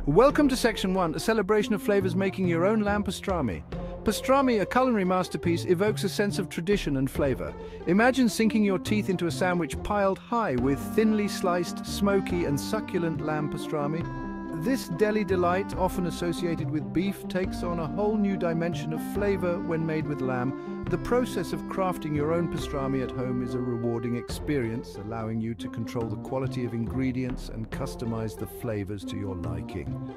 Welcome to Section 1, a celebration of flavors making your own lamb pastrami. Pastrami, a culinary masterpiece, evokes a sense of tradition and flavor. Imagine sinking your teeth into a sandwich piled high with thinly sliced, smoky and succulent lamb pastrami. This deli delight, often associated with beef, takes on a whole new dimension of flavor when made with lamb. The process of crafting your own pastrami at home is a rewarding experience, allowing you to control the quality of ingredients and customize the flavors to your liking.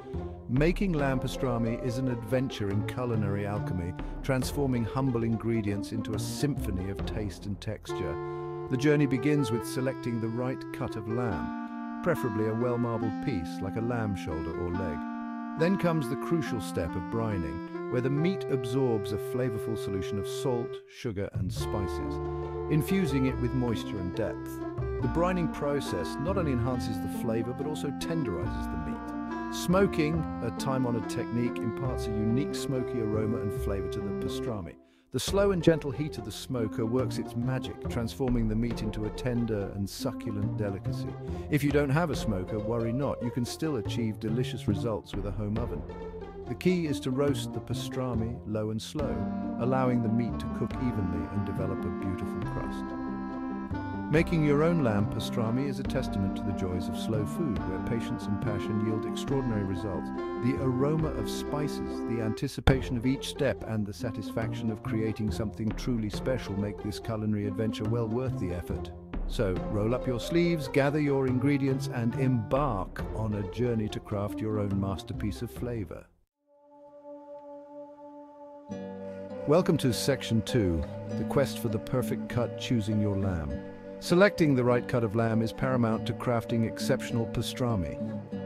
Making lamb pastrami is an adventure in culinary alchemy, transforming humble ingredients into a symphony of taste and texture. The journey begins with selecting the right cut of lamb, preferably a well-marbled piece like a lamb shoulder or leg. Then comes the crucial step of brining, where the meat absorbs a flavorful solution of salt, sugar and spices, infusing it with moisture and depth. The brining process not only enhances the flavor but also tenderizes the meat. Smoking, a time-honored technique, imparts a unique smoky aroma and flavor to the pastrami. The slow and gentle heat of the smoker works its magic, transforming the meat into a tender and succulent delicacy. If you don't have a smoker, worry not, you can still achieve delicious results with a home oven. The key is to roast the pastrami low and slow, allowing the meat to cook evenly and develop a beautiful crust. Making your own lamb pastrami is a testament to the joys of slow food, where patience and passion yield extraordinary results. The aroma of spices, the anticipation of each step, and the satisfaction of creating something truly special make this culinary adventure well worth the effort. So, roll up your sleeves, gather your ingredients, and embark on a journey to craft your own masterpiece of flavor. Welcome to Section 2, the quest for the perfect cut, choosing your lamb. Selecting the right cut of lamb is paramount to crafting exceptional pastrami.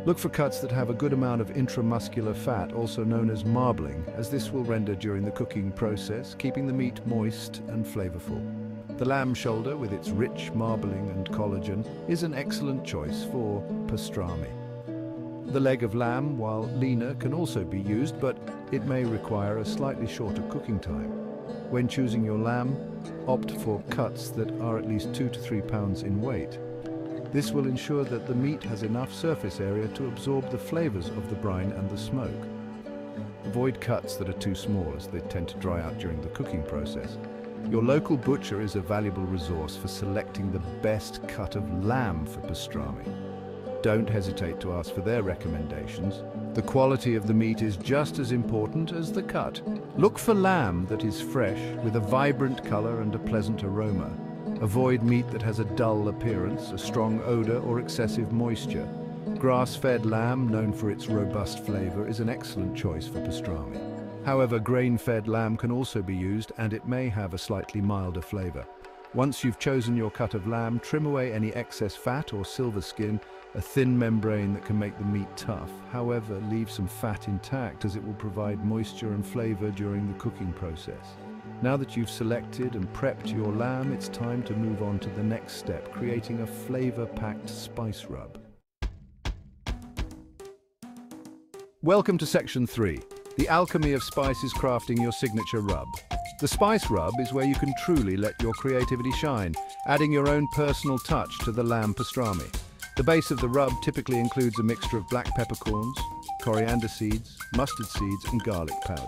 Look for cuts that have a good amount of intramuscular fat, also known as marbling, as this will render during the cooking process, keeping the meat moist and flavorful. The lamb shoulder, with its rich marbling and collagen, is an excellent choice for pastrami. The leg of lamb, while leaner, can also be used, but it may require a slightly shorter cooking time. When choosing your lamb, opt for cuts that are at least 2 to 3 pounds in weight. This will ensure that the meat has enough surface area to absorb the flavors of the brine and the smoke. Avoid cuts that are too small, as they tend to dry out during the cooking process. Your local butcher is a valuable resource for selecting the best cut of lamb for pastrami. Don't hesitate to ask for their recommendations. The quality of the meat is just as important as the cut. Look for lamb that is fresh, with a vibrant color and a pleasant aroma. Avoid meat that has a dull appearance, a strong odor, or excessive moisture. Grass-fed lamb, known for its robust flavor, is an excellent choice for pastrami. However, grain-fed lamb can also be used, and it may have a slightly milder flavor. Once you've chosen your cut of lamb, trim away any excess fat or silver skin, a thin membrane that can make the meat tough. However, leave some fat intact, as it will provide moisture and flavor during the cooking process. Now that you've selected and prepped your lamb, it's time to move on to the next step, creating a flavor-packed spice rub. Welcome to Section 3, the alchemy of spices crafting your signature rub. The spice rub is where you can truly let your creativity shine, adding your own personal touch to the lamb pastrami. The base of the rub typically includes a mixture of black peppercorns, coriander seeds, mustard seeds, and garlic powder.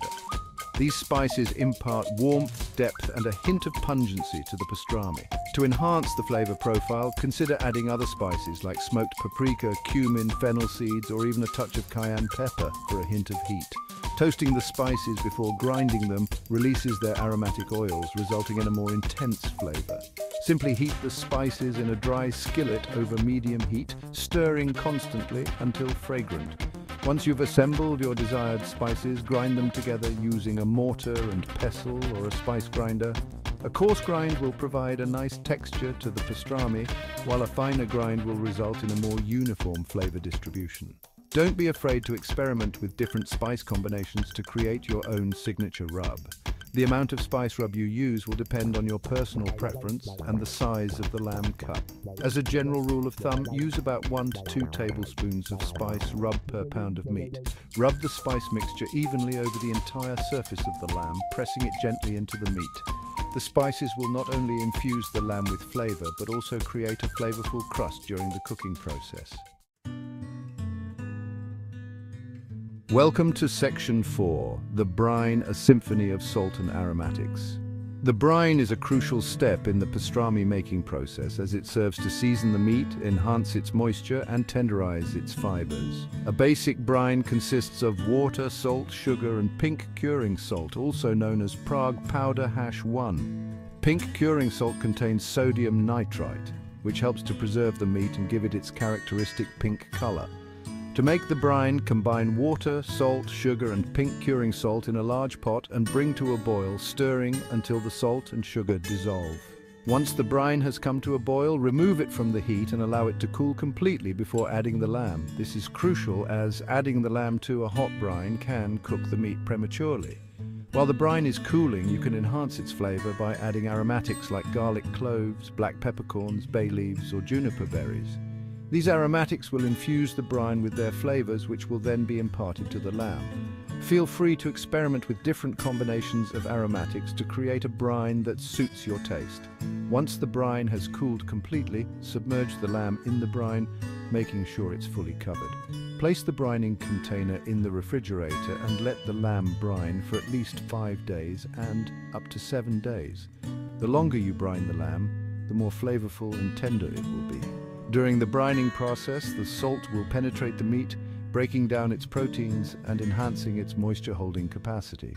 These spices impart warmth, depth, and a hint of pungency to the pastrami. To enhance the flavor profile, consider adding other spices like smoked paprika, cumin, fennel seeds, or even a touch of cayenne pepper for a hint of heat. Toasting the spices before grinding them releases their aromatic oils, resulting in a more intense flavor. Simply heat the spices in a dry skillet over medium heat, stirring constantly until fragrant. Once you've assembled your desired spices, grind them together using a mortar and pestle or a spice grinder. A coarse grind will provide a nice texture to the pastrami, while a finer grind will result in a more uniform flavor distribution. Don't be afraid to experiment with different spice combinations to create your own signature rub. The amount of spice rub you use will depend on your personal preference and the size of the lamb cut. As a general rule of thumb, use about 1 to 2 tablespoons of spice rub per pound of meat. Rub the spice mixture evenly over the entire surface of the lamb, pressing it gently into the meat. The spices will not only infuse the lamb with flavor, but also create a flavorful crust during the cooking process. Welcome to Section 4, the brine, a symphony of salt and aromatics. The brine is a crucial step in the pastrami making process as it serves to season the meat, enhance its moisture, and tenderize its fibers. A basic brine consists of water, salt, sugar, and pink curing salt, also known as Prague powder hash 1. Pink curing salt contains sodium nitrite, which helps to preserve the meat and give it its characteristic pink color. To make the brine, combine water, salt, sugar, and pink curing salt in a large pot and bring to a boil, stirring until the salt and sugar dissolve. Once the brine has come to a boil, remove it from the heat and allow it to cool completely before adding the lamb. This is crucial as adding the lamb to a hot brine can cook the meat prematurely. While the brine is cooling, you can enhance its flavor by adding aromatics like garlic cloves, black peppercorns, bay leaves, or juniper berries. These aromatics will infuse the brine with their flavors, which will then be imparted to the lamb. Feel free to experiment with different combinations of aromatics to create a brine that suits your taste. Once the brine has cooled completely, submerge the lamb in the brine, making sure it's fully covered. Place the brining container in the refrigerator and let the lamb brine for at least 5 days and up to 7 days. The longer you brine the lamb, the more flavorful and tender it will be. During the brining process, the salt will penetrate the meat, breaking down its proteins and enhancing its moisture-holding capacity.